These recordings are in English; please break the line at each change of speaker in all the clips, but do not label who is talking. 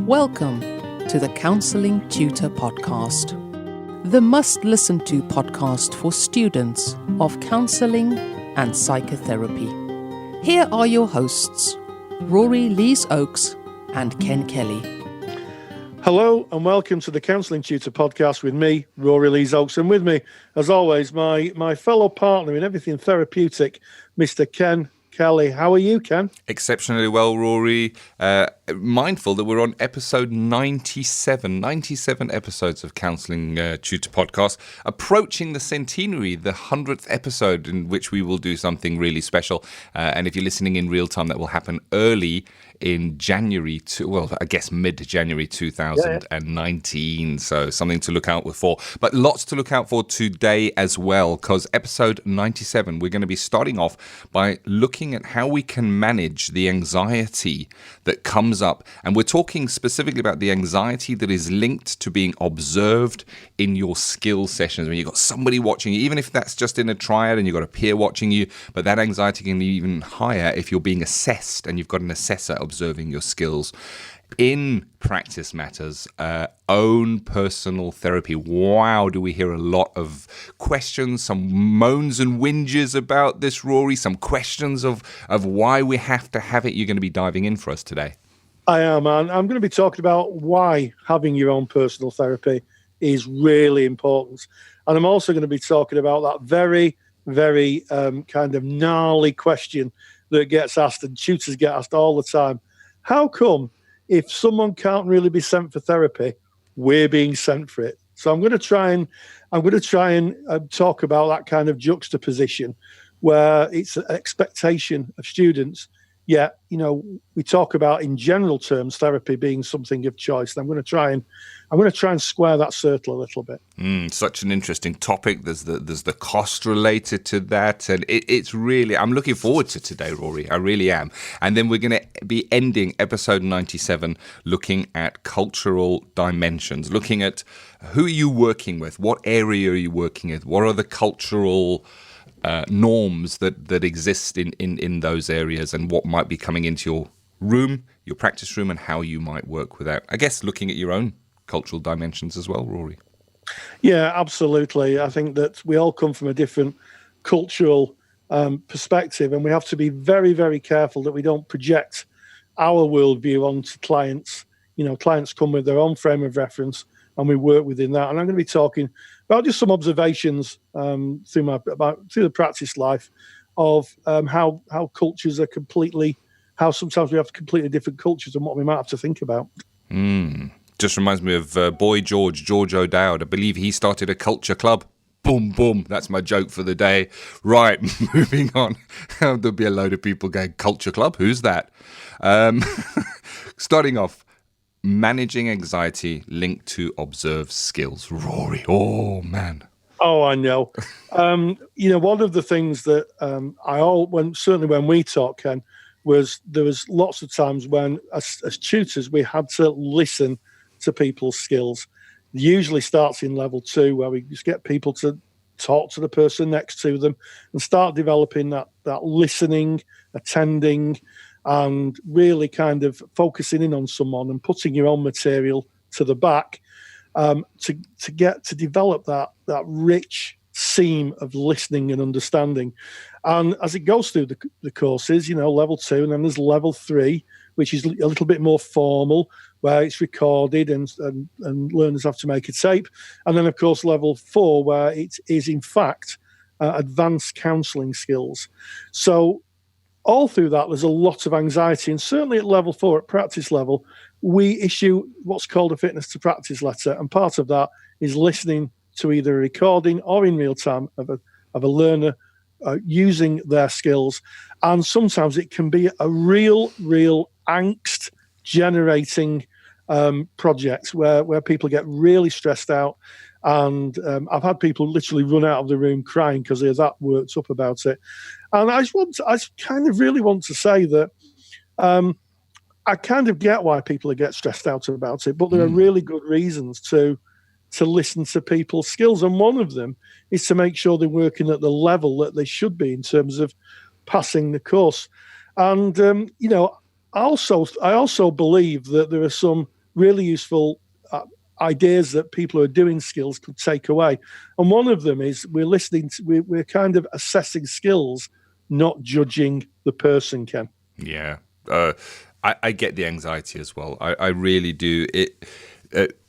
Welcome to the Counseling Tutor Podcast, the must-listen-to podcast for students of counseling and psychotherapy. Here are your hosts, Rory Lees-Oakes and Ken Kelly.
Hello and welcome to the Counseling Tutor Podcast with me, Rory Lees-Oakes, and with me, as always, my fellow partner in everything therapeutic, Mr. Ken Kelly. How are you, Ken?
Exceptionally well, Rory. Mindful that we're on episode 97 episodes of Counselling Tutor Podcast, approaching the centenary, the 100th episode, in which we will do something really special. And if you're listening in real time, that will happen early in January, mid-January 2019. So something to look out for. But lots to look out for today as well, because episode 97, we're going to be starting off by looking at how we can manage the anxiety that comes up. And we're talking specifically about the anxiety that is linked to being observed in your skill sessions. When you've got somebody watching you, even if that's just in a triad and you've got a peer watching you, but that anxiety can be even higher if you're being assessed and you've got an assessor observing your skills. In practice matters, own personal therapy. Wow, do we hear a lot of questions, some moans and whinges about this, Rory, some questions of why we have to have it. You're going to be diving in for us today.
I am, and I'm going to be talking about why having your own personal therapy is really important. And I'm also going to be talking about that very, very kind of gnarly question that gets asked and tutors get asked all the time. How come if someone can't really be sent for therapy, we're being sent for it? So I'm going to try and talk about that kind of juxtaposition where it's an expectation of students. Yet, we talk about in general terms therapy being something of choice. And I'm going to try and square that circle a little bit.
Such an interesting topic. There's the cost related to that, and it's really. I'm looking forward to today, Rory. I really am. And then we're going to be ending episode 97, looking at cultural dimensions, looking at who are you working with, what area are you working with, what are the cultural norms that exist in those areas, and what might be coming into your room, your practice room, and how you might work with that. I guess looking at your own cultural dimensions as well, Rory.
Yeah, absolutely. I think that we all come from a different cultural perspective, and we have to be very, very careful that we don't project our worldview onto clients. Clients come with their own frame of reference, and we work within that. And I'm going to be talking about just some observations through the practice life of how cultures are how sometimes we have completely different cultures and what we might have to think about.
Just reminds me of Boy George O'Dowd. I believe he started a culture club. Boom, boom. That's my joke for the day. Right, moving on. There'll be a load of people going, culture club? Who's that? Starting off, managing anxiety linked to observed skills. Rory, oh man.
Oh, I know. One of the things that certainly when we talk, Ken, there was lots of times when as tutors we had to listen to people's skills. It usually starts in level 2, where we just get people to talk to the person next to them and start developing that listening, attending, and really kind of focusing in on someone and putting your own material to the back to get to develop that rich seam of listening and understanding. And as it goes through the courses, level 2, and then there's level 3, which is a little bit more formal, where it's recorded and learners have to make a tape. And then, of course, level 4, where it is, in fact, advanced counselling skills. So all through that, there's a lot of anxiety. And certainly at level 4, at practice level, we issue what's called a fitness to practice letter. And part of that is listening to either a recording or in real time of a learner using their skills. And sometimes it can be a real angst generating project where people get really stressed out. And I've had people literally run out of the room crying because they're that worked up about it. And I kind of really want to say that I kind of get why people get stressed out about it, but there are really good reasons to listen to people's skills. And one of them is to make sure they're working at the level that they should be in terms of passing the course. And, I also believe that there are some really useful ideas that people who are doing skills could take away. And one of them is we're kind of assessing skills, not judging the person, Ken.
Yeah. I get the anxiety as well. I really do.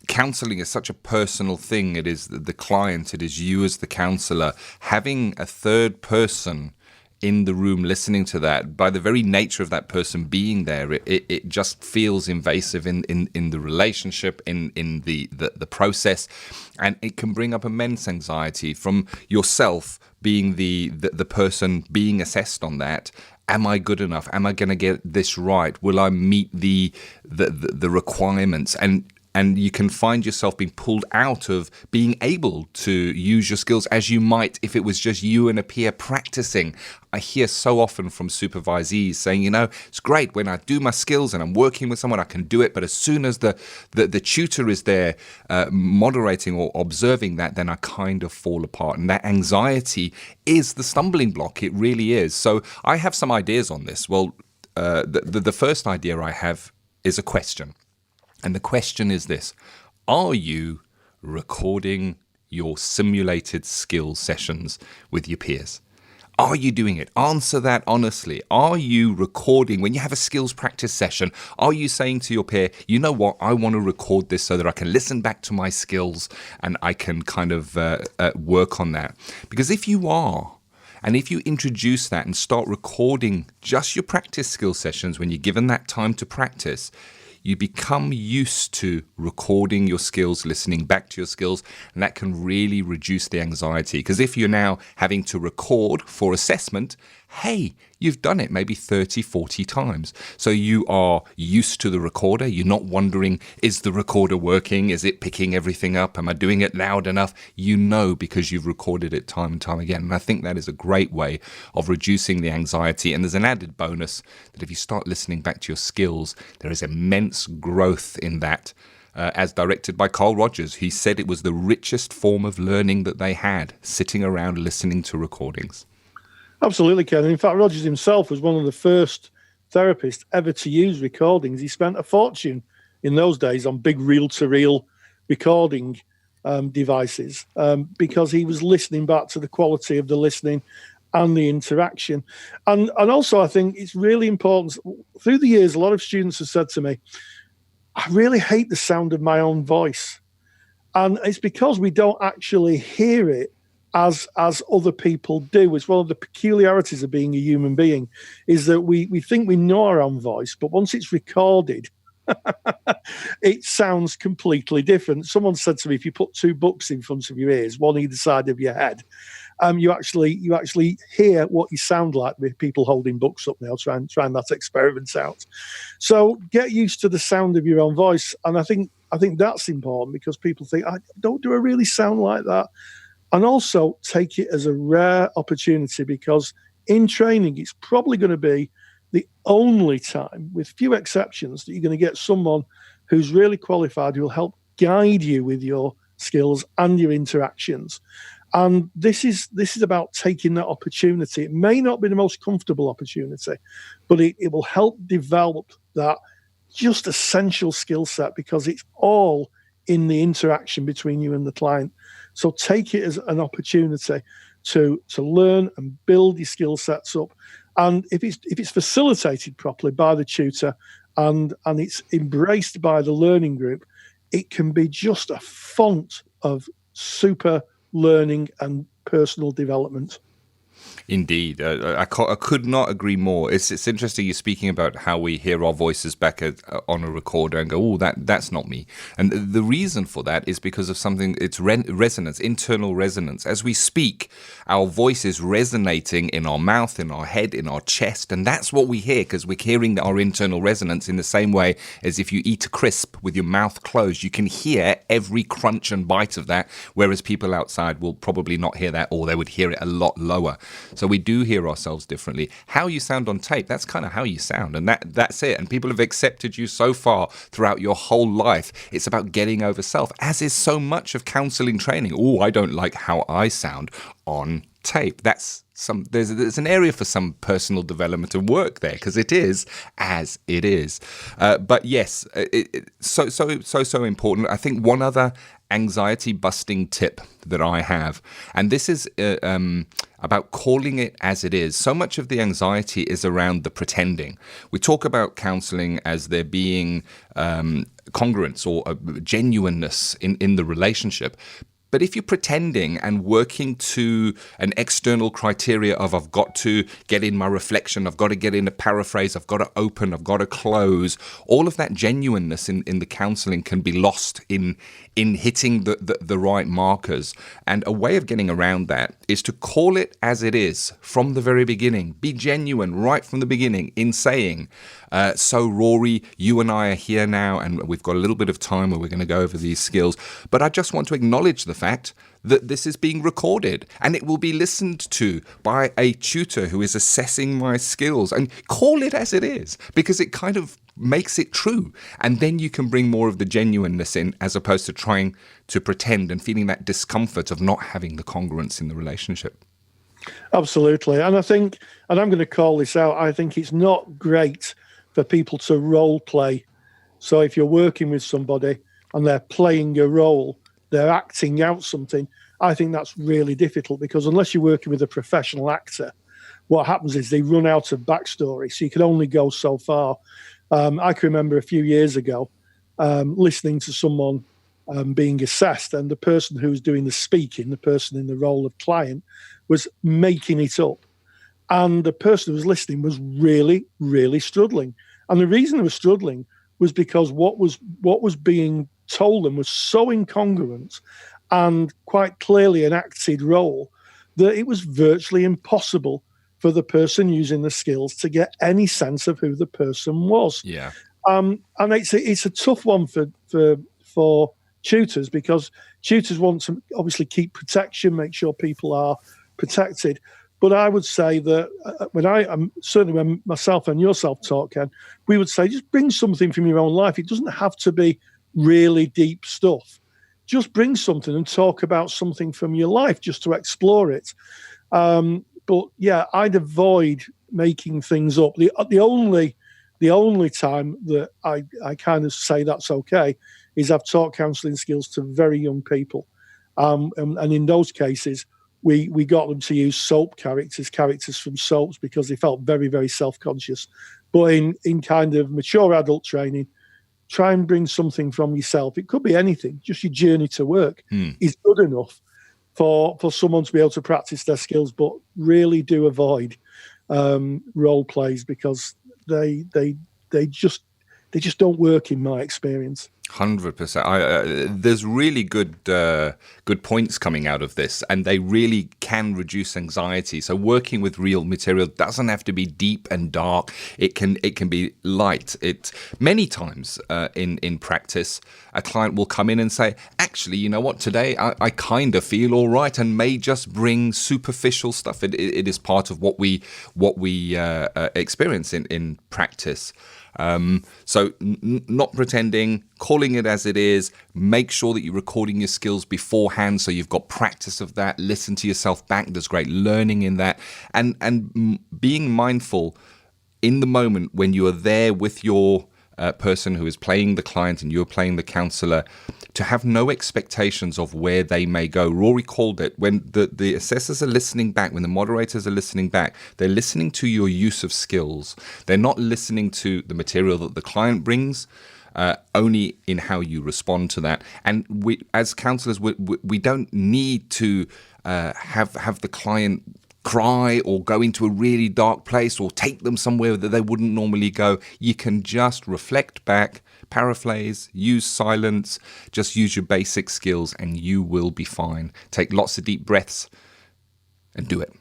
Counseling is such a personal thing. It is the client, it is you as the counselor. Having a third person in the room listening to that, by the very nature of that person being there, it just feels invasive in the relationship, in the process, and it can bring up immense anxiety from yourself being the person being assessed on that. Am I good enough? Am I going to get this right? Will I meet the requirements? And you can find yourself being pulled out of being able to use your skills as you might if it was just you and a peer practicing. I hear so often from supervisees saying, it's great when I do my skills and I'm working with someone, I can do it. But as soon as the tutor is there moderating or observing that, then I kind of fall apart. And that anxiety is the stumbling block. It really is. So I have some ideas on this. Well, the first idea I have is a question. And the question is this: are you recording your simulated skills sessions with your peers? Are you doing it? Answer that honestly. Are you recording when you have a skills practice session? Are you saying to your peer, you know what, I want to record this so that I can listen back to my skills and I can kind of work on that? Because if you are, and if you introduce that and start recording just your practice skills sessions when you're given that time to practice, you become used to recording your skills, listening back to your skills, and that can really reduce the anxiety. Because if you're now having to record for assessment, hey, you've done it maybe 30, 40 times. So you are used to the recorder. You're not wondering, is the recorder working? Is it picking everything up? Am I doing it loud enough? You know, because you've recorded it time and time again. And I think that is a great way of reducing the anxiety. And there's an added bonus that if you start listening back to your skills, there is immense growth in that. As directed by Carl Rogers, he said it was the richest form of learning that they had, sitting around listening to recordings.
Absolutely, Ken. In fact, Rogers himself was one of the first therapists ever to use recordings. He spent a fortune in those days on big reel-to-reel recording devices because he was listening back to the quality of the listening and the interaction. And also, I think it's really important. Through the years, a lot of students have said to me, I really hate the sound of my own voice. And it's because we don't actually hear it as other people do. It's one of the peculiarities of being a human being is that we think we know our own voice, but once it's recorded, it sounds completely different. Someone said to me, if you put two books in front of your ears, one either side of your head, you actually hear what you sound like with people holding books up now, trying that experiment out. So get used to the sound of your own voice. And I think that's important because people think, do I really sound like that? And also take it as a rare opportunity because in training, it's probably going to be the only time, with few exceptions, that you're going to get someone who's really qualified who will help guide you with your skills and your interactions. And this is about taking that opportunity. It may not be the most comfortable opportunity, but it will help develop that just essential skill set because it's all in the interaction between you and the client. So take it as an opportunity to learn and build your skill sets up. And if it's facilitated properly by the tutor and it's embraced by the learning group, it can be just a font of super learning and personal development.
Indeed. I could not agree more. It's interesting you're speaking about how we hear our voices back on a recorder and go, oh, that's not me. And the reason for that is because of something, it's resonance, internal resonance. As we speak, our voice is resonating in our mouth, in our head, in our chest. And that's what we hear because we're hearing our internal resonance in the same way as if you eat a crisp with your mouth closed. You can hear every crunch and bite of that, whereas people outside will probably not hear that or they would hear it a lot lower. So we do hear ourselves differently. How you sound on tape, that's kind of how you sound. And that's it. And people have accepted you so far throughout your whole life. It's about getting over self, as is so much of counseling training. Oh, I don't like how I sound on tape. There's an area for some personal development and work there, because it is as it is. But yes, so important. I think one other anxiety busting tip that I have, and this is about calling it as it is. So much of the anxiety is around the pretending. We talk about counseling as there being congruence or genuineness in the relationship. But if you're pretending and working to an external criteria of I've got to get in my reflection, I've got to get in a paraphrase, I've got to open, I've got to close, all of that genuineness in the counseling can be lost in hitting the right markers. And a way of getting around that is to call it as it is from the very beginning. Be genuine right from the beginning in saying, so Rory, you and I are here now, and we've got a little bit of time where we're going to go over these skills. But I just want to acknowledge the fact that this is being recorded and it will be listened to by a tutor who is assessing my skills, and call it as it is, because it kind of makes it true. And then you can bring more of the genuineness in, as opposed to trying to pretend and feeling that discomfort of not having the congruence in the relationship.
Absolutely. And I think, and I'm going to call this out, I think it's not great for people to role play. So if you're working with somebody and they're playing a role, they're acting out something, I think that's really difficult, because unless you're working with a professional actor, what happens is they run out of backstory. So you can only go so far. I can remember a few years ago listening to someone being assessed, and the person who was doing the speaking, the person in the role of client, was making it up. And the person who was listening was really, really struggling. And the reason they were struggling was because what was being told them was so incongruent and quite clearly an acted role that it was virtually impossible for the person using the skills to get any sense of who the person was.
Yeah.
And it's a tough one for tutors, because tutors want to obviously keep protection, make sure people are protected. But I would say that certainly when myself and yourself talk, Ken, we would say just bring something from your own life. It doesn't have to be really deep stuff. Just bring something and talk about something from your life just to explore it. But yeah, I'd avoid making things up. The only time that I kind of say that's okay is I've taught counselling skills to very young people. And in those cases, we got them to use soap characters from soaps, because they felt very, very self-conscious. But in kind of mature adult training, try and bring something from yourself. It could be anything. Just your journey to work is good enough for someone to be able to practice their skills. But really do avoid role plays, because they just don't work in my experience.
100%. There's really good points coming out of this, and they really can reduce anxiety. So working with real material doesn't have to be deep and dark. It can be light. Many times in practice, a client will come in and say, actually, you know what, today I kind of feel all right, and may just bring superficial stuff. It is part of what we experience in practice. So not pretending, calling it as it is. Make sure that you're recording your skills beforehand, so you've got practice of that. Listen to yourself back. There's great learning in that, and being mindful in the moment when you are there with your person who is playing the client and you're playing the counselor, to have no expectations of where they may go. Rory called it, when the assessors are listening back, when the moderators are listening back, they're listening to your use of skills. They're not listening to the material that the client brings, only in how you respond to that. And we, as counselors, we don't need to have the client cry or go into a really dark place or take them somewhere that they wouldn't normally go. You can just reflect back, paraphrase, use silence, just use your basic skills, and you will be fine. Take lots of deep breaths and do it.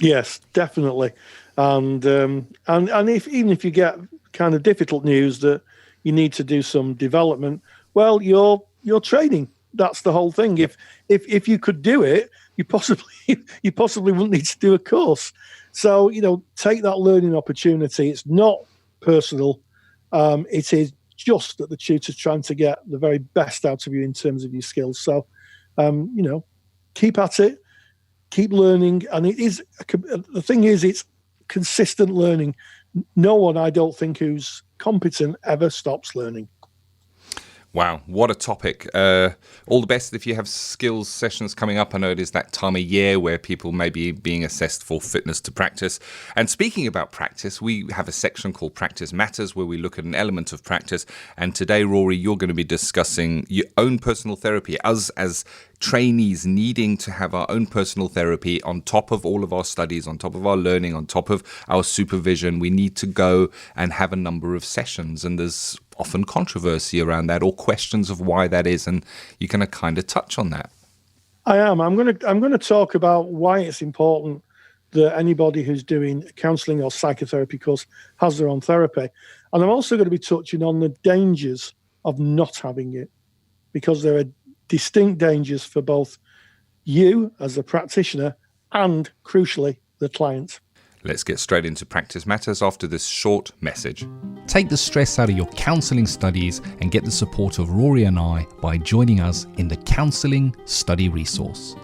Yes, definitely. And even if you get kind of difficult news that you need to do some development, well, you're training. That's the whole thing. If you could do it, you possibly wouldn't need to do a course. So, take that learning opportunity. It's not personal. It is just that the tutor's trying to get the very best out of you in terms of your skills. So, keep at it. keep learning. And the thing is, it's consistent learning. No one, I don't think, who's competent ever stops learning.
Wow, what a topic. All the best if you have skills sessions coming up. I know it is that time of year where people may be being assessed for fitness to practice. And speaking about practice, we have a section called Practice Matters where we look at an element of practice. And today, Rory, you're going to be discussing your own personal therapy. Us as trainees needing to have our own personal therapy on top of all of our studies, on top of our learning, on top of our supervision. We need to go and have a number of sessions, and there's often controversy around that or questions of why that is, and you're going to kind of touch on that.
I am. I'm going to talk about why it's important that anybody who's doing a counselling or psychotherapy course has their own therapy, and I'm also going to be touching on the dangers of not having it, because there are distinct dangers for both you as a practitioner and, crucially, the client.
Let's get straight into Practice Matters after this short message.
Take the stress out of your counselling studies and get the support of Rory and I by joining us in the Counselling Study Resource.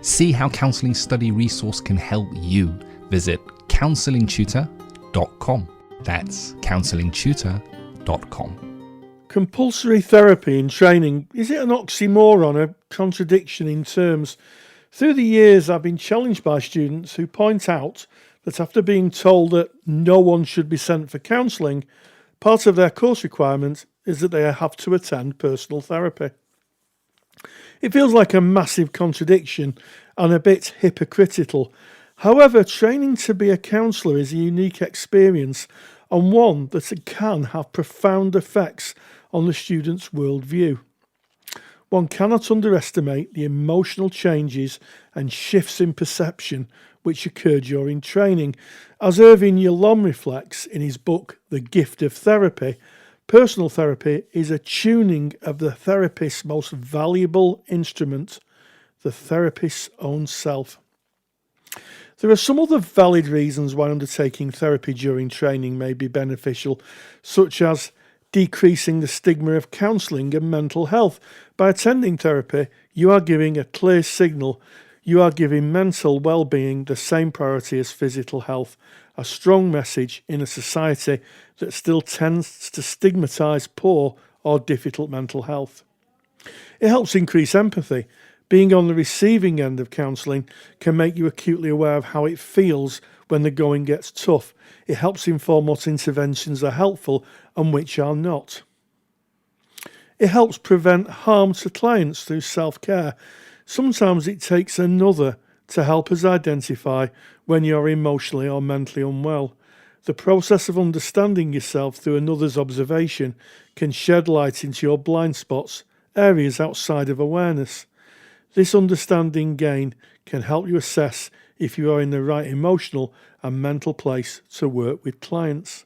See how Counselling Study Resource can help you. Visit counsellingtutor.com. That's counsellingtutor.com.
Compulsory therapy in training, is it an oxymoron, a contradiction in terms? Through the years, I've been challenged by students who point out that after being told that no one should be sent for counselling, part of their course requirement is that they have to attend personal therapy. It feels like a massive contradiction and a bit hypocritical. However, training to be a counsellor is a unique experience and one that can have profound effects on the student's worldview. One cannot underestimate the emotional changes and shifts in perception which occur during training. As Irvin Yalom reflects in his book, The Gift of Therapy, personal therapy is a tuning of the therapist's most valuable instrument, the therapist's own self. There are some other valid reasons why undertaking therapy during training may be beneficial, such as decreasing the stigma of counselling and mental health. By attending therapy, you are giving a clear signal. You are giving mental well-being the same priority as physical health, a strong message in a society that still tends to stigmatise poor or difficult mental health. It helps increase empathy. Being on the receiving end of counselling can make you acutely aware of how it feels when the going gets tough. It helps inform what interventions are helpful and which are not. It helps prevent harm to clients through self-care. Sometimes it takes another to help us identify when you're emotionally or mentally unwell. The process of understanding yourself through another's observation can shed light into your blind spots, areas outside of awareness. This understanding gain can help you assess if you are in the right emotional and mental place to work with clients.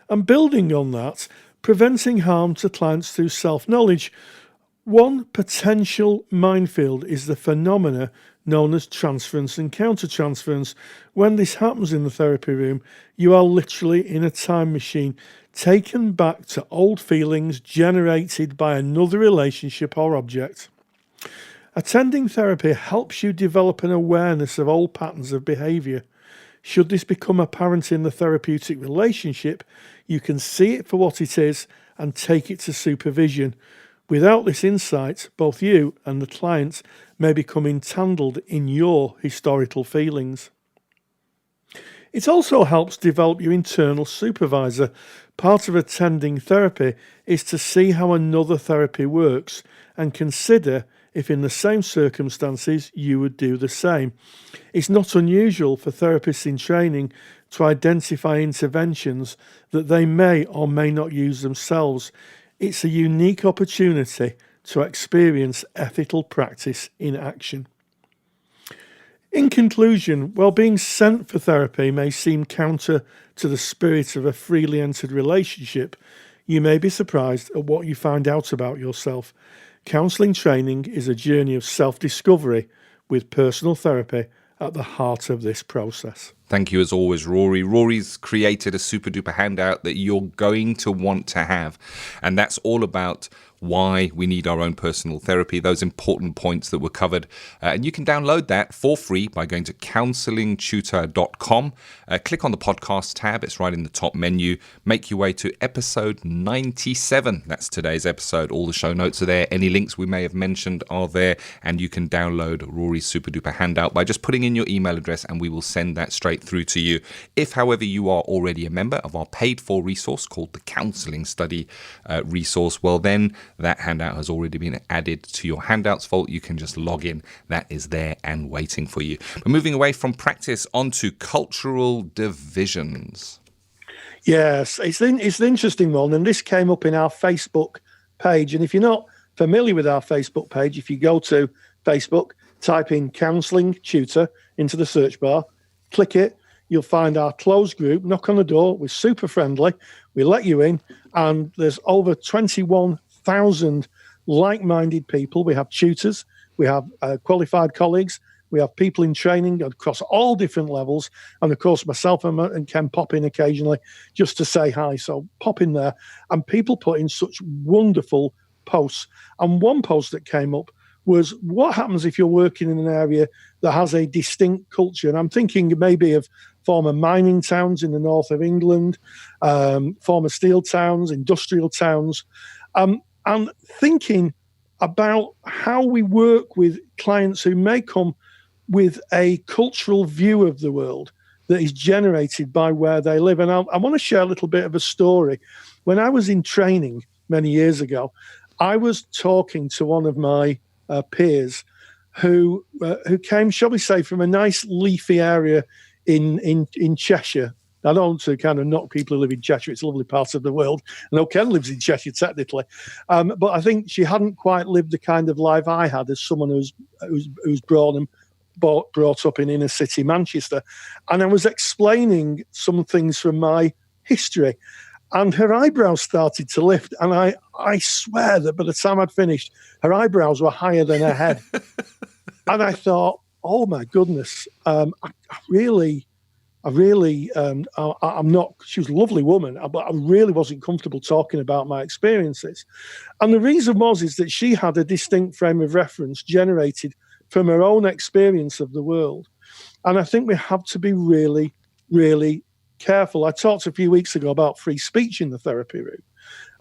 And building on that, preventing harm to clients through self-knowledge. One potential minefield is the phenomena known as transference and countertransference. When this happens in the therapy room, you are literally in a time machine, taken back to old feelings generated by another relationship or object. Attending therapy helps you develop an awareness of old patterns of behaviour. Should this become apparent in the therapeutic relationship, you can see it for what it is and take it to supervision. Without this insight, both you and the client may become entangled in your historical feelings. It also helps develop your internal supervisor. Part of attending therapy is to see how another therapy works and consider if in the same circumstances you would do the same. It's not unusual for therapists in training to identify interventions that they may or may not use themselves. It's a unique opportunity to experience ethical practice in action. In conclusion, while being sent for therapy may seem counter to the spirit of a freely entered relationship, you may be surprised at what you find out about yourself. Counselling training is a journey of self-discovery with personal therapy at the heart of this process.
Thank you as always, Rory. Rory's created a super duper handout that you're going to want to have. And that's all about why we need our own personal therapy, those important points that were covered. And you can download that for free by going to counsellingtutor.com. Click on the podcast tab. It's right in the top menu. Make your way to episode 97. That's today's episode. All the show notes are there. Any links we may have mentioned are there. And you can download Rory's super duper handout by just putting in your email address, and we will send that straight through to you. If, however, you are already a member of our paid-for resource called the Counselling Study resource, well then, that handout has already been added to your handouts vault. You can just log in. That is there and waiting for you. But moving away from practice onto cultural divisions.
Yes, it's an interesting one. And this came up in our Facebook page. And if you're not familiar with our Facebook page, if you go to Facebook, type in Counselling Tutor into the search bar, click it, you'll find our closed group. Knock on the door. We're super friendly. We let you in. And there's over 21,000 like-minded people. We have tutors, we have qualified colleagues, we have people in training across all different levels, and of course myself and Ken pop in occasionally just to say hi. So pop in there, and people put in such wonderful posts. And one post that came up was, what happens if you're working in an area that has a distinct culture? And I'm thinking maybe of former mining towns in the north of England, former steel towns, industrial towns, and thinking about how we work with clients who may come with a cultural view of the world that is generated by where they live. And I want to share a little bit of a story. When I was in training many years ago, I was talking to one of my peers who came, shall we say, from a nice leafy area in Cheshire. I don't want to kind of knock people who live in Cheshire. It's a lovely part of the world. I know Ken lives in Cheshire technically, but I think she hadn't quite lived the kind of life I had as someone who's brought up in inner city Manchester. And I was explaining some things from my history, and her eyebrows started to lift. And I swear that by the time I'd finished, her eyebrows were higher than her head. And I thought, oh my goodness, I'm not, she was a lovely woman, but I really wasn't comfortable talking about my experiences. And the reason is that she had a distinct frame of reference generated from her own experience of the world. And I think we have to be really, really careful. I talked a few weeks ago about free speech in the therapy room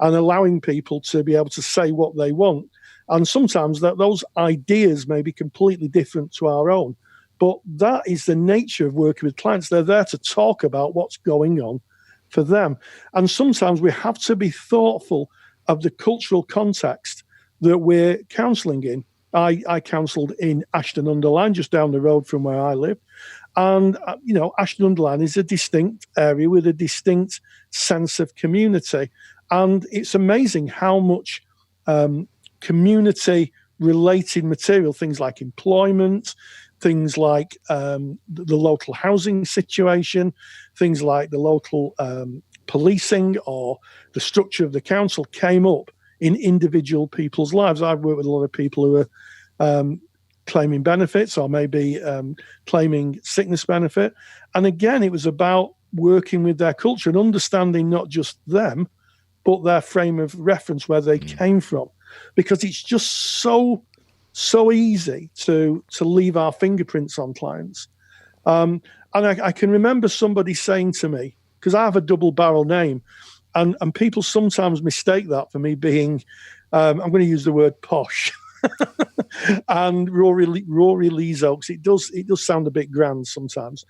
and allowing people to be able to say what they want. And sometimes those ideas may be completely different to our own. But that is the nature of working with clients. They're there to talk about what's going on for them. And sometimes we have to be thoughtful of the cultural context that we're counselling in. I counselled in Ashton-under-Lyne, just down the road from where I live. And, Ashton-under-Lyne is a distinct area with a distinct sense of community. And it's amazing how much community-related material, things like employment, things like the local housing situation, things like the local policing or the structure of the council came up in individual people's lives. I've worked with a lot of people who are claiming benefits or maybe claiming sickness benefit. And again, it was about working with their culture and understanding not just them, but their frame of reference, where they came from. Because it's just so easy to leave our fingerprints on clients. And I can remember somebody saying to me, because I have a double barrel name, and people sometimes mistake that for me being, I'm going to use the word posh. And Rory Lees Oaks, it does sound a bit grand sometimes.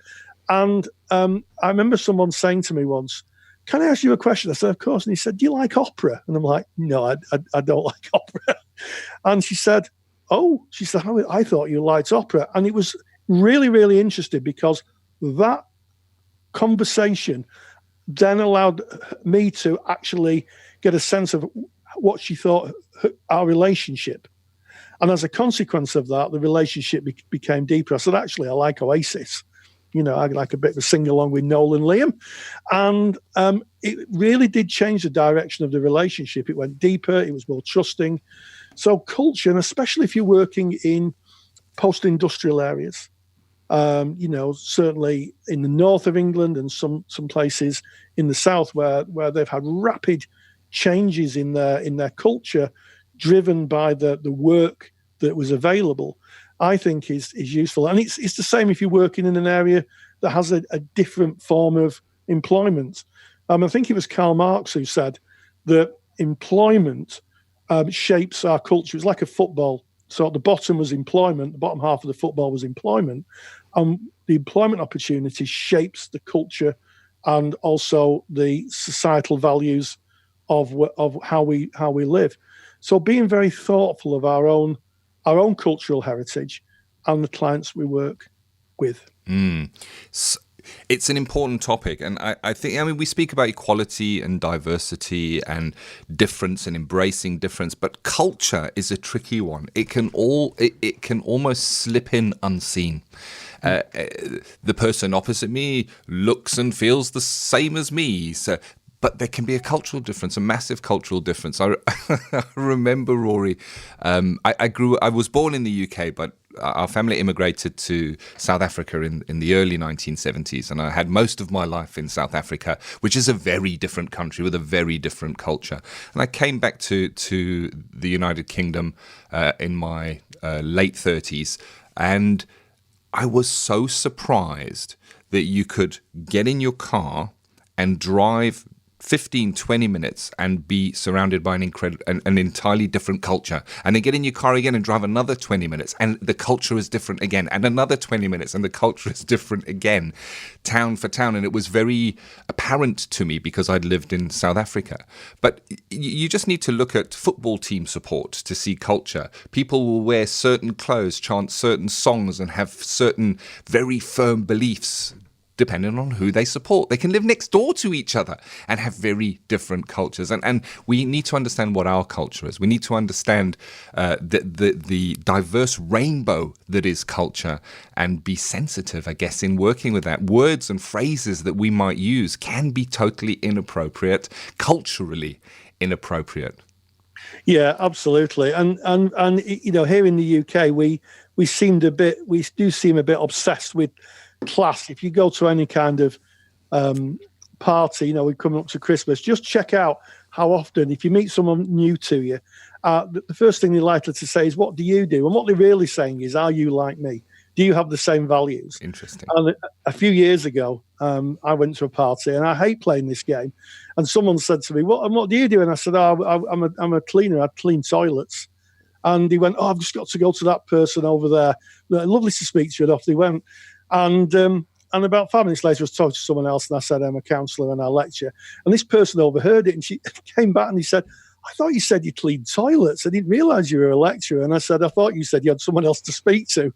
And I remember someone saying to me once, "Can I ask you a question?" I said, "Of course." And he said, "Do you like opera?" And I'm like, "No, I don't like opera." And she said, "Oh," she said, "I thought you liked opera." And it was really, really interesting, because that conversation then allowed me to actually get a sense of what she thought our relationship. And as a consequence of that, the relationship became deeper. I said, "Actually, I like Oasis. I like a bit of a sing-along with Noel and Liam." And it really did change the direction of the relationship. It went deeper. It was more trusting. So culture, and especially if you're working in post-industrial areas, Certainly in the north of England and some places in the south where they've had rapid changes in their culture, driven by the work that was available, I think is useful. And it's the same if you're working in an area that has a different form of employment. I think it was Karl Marx who said that employment shapes our culture. It's like a football. So at the bottom was employment, the bottom half of the football was employment. The employment opportunity shapes the culture and also the societal values of how we live. So being very thoughtful of our own cultural heritage and the clients we work with.
It's an important topic, and I think we speak about equality and diversity and difference and embracing difference, but culture is a tricky one. It can almost slip in unseen. The person opposite me looks and feels the same as me, but there can be a cultural difference, a massive cultural difference. I remember, Rory, I was born in the UK, but our family immigrated to South Africa in the early 1970s, and I had most of my life in South Africa, which is a very different country with a very different culture. And I came back to the United Kingdom in my late 30s, and I was so surprised that you could get in your car and drive 15, 20 minutes and be surrounded by an entirely different culture, and then get in your car again and drive another 20 minutes and the culture is different again, and another 20 minutes and the culture is different again, town for town. And it was very apparent to me because I'd lived in South Africa. But you just need to look at football team support to see culture. People will wear certain clothes, chant certain songs, and have certain very firm beliefs depending on who they support. They can live next door to each other and have very different cultures. And we need to understand what our culture is. We need to understand the diverse rainbow that is culture and be sensitive, I guess, in working with that. Words and phrases that we might use can be totally inappropriate, culturally inappropriate.
Yeah, absolutely. And here in the UK, we do seem a bit obsessed with class. If you go to any kind of party, we're coming up to Christmas, just check out how often, if you meet someone new to you, the first thing they're likely to say is, what do you do? And what they're really saying is, are you like me? Do you have the same values?
Interesting.
And a few years ago, I went to a party, and I hate playing this game. And someone said to me, what do you do? And I said, I'm a cleaner. I clean toilets. And he went, I've just got to go to that person over there. Lovely to speak to you. And off they went. And about 5 minutes later, I was talking to someone else, and I said, I'm a counsellor and I lecture. And this person overheard it, and she came back and he said, I thought you said you cleaned toilets. I didn't realise you were a lecturer. And I said, I thought you said you had someone else to speak to.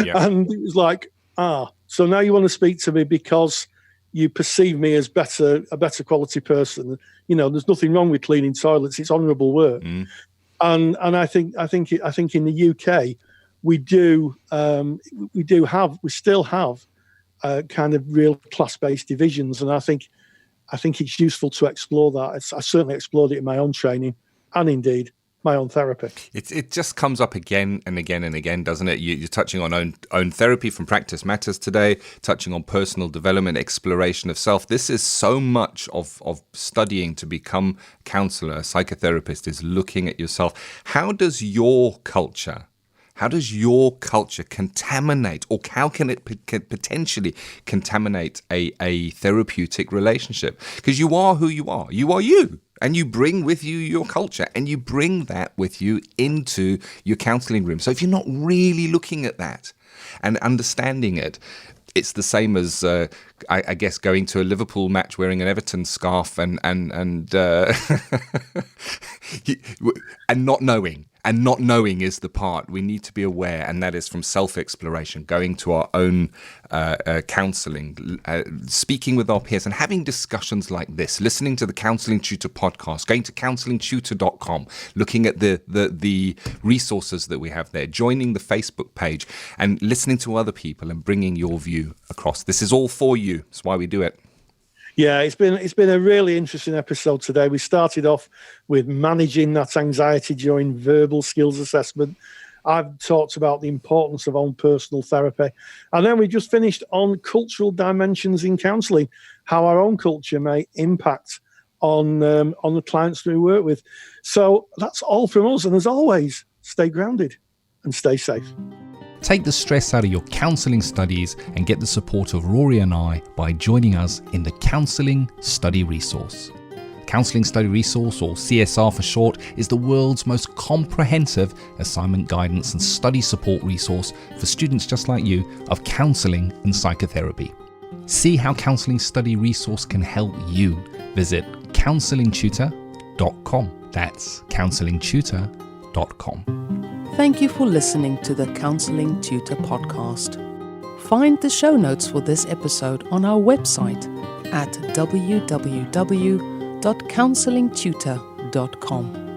Yeah. And it was like, so now you want to speak to me because you perceive me as a better quality person. There's nothing wrong with cleaning toilets. It's honourable work. And I think in the UK, we still have kind of real class-based divisions, and I think it's useful to explore that. I certainly explored it in my own training, and indeed my own therapy.
It just comes up again and again and again, doesn't it? You're touching on own therapy from Practice Matters today, touching on personal development, exploration of self. This is so much of studying to become a counsellor, a psychotherapist, is looking at yourself. How does your culture contaminate, or how can it potentially contaminate a therapeutic relationship? Because you are who you are. You are you. And you bring with you your culture, and you bring that with you into your counselling room. So if you're not really looking at that and understanding it, it's the same as, I guess, going to a Liverpool match wearing an Everton scarf and not knowing. And not knowing is the part we need to be aware, and that is from self-exploration, going to our own counselling, speaking with our peers and having discussions like this, listening to the Counselling Tutor podcast, going to counsellingtutor.com, looking at the resources that we have there, joining the Facebook page and listening to other people and bringing your view across. This is all for you. That's why we do it.
Yeah, it's been a really interesting episode today. We started off with managing that anxiety during verbal skills assessment. I've talked about the importance of own personal therapy. And then we just finished on cultural dimensions in counselling, how our own culture may impact on the clients we work with. So that's all from us. And as always, stay grounded and stay safe.
Take the stress out of your counselling studies and get the support of Rory and I by joining us in the Counselling Study Resource. Counselling Study Resource, or CSR for short, is the world's most comprehensive assignment guidance and study support resource for students just like you of counselling and psychotherapy. See how Counselling Study Resource can help you. Visit counsellingtutor.com. That's counsellingtutor.com.
Thank you for listening to the Counselling Tutor podcast. Find the show notes for this episode on our website at www.counsellingtutor.com.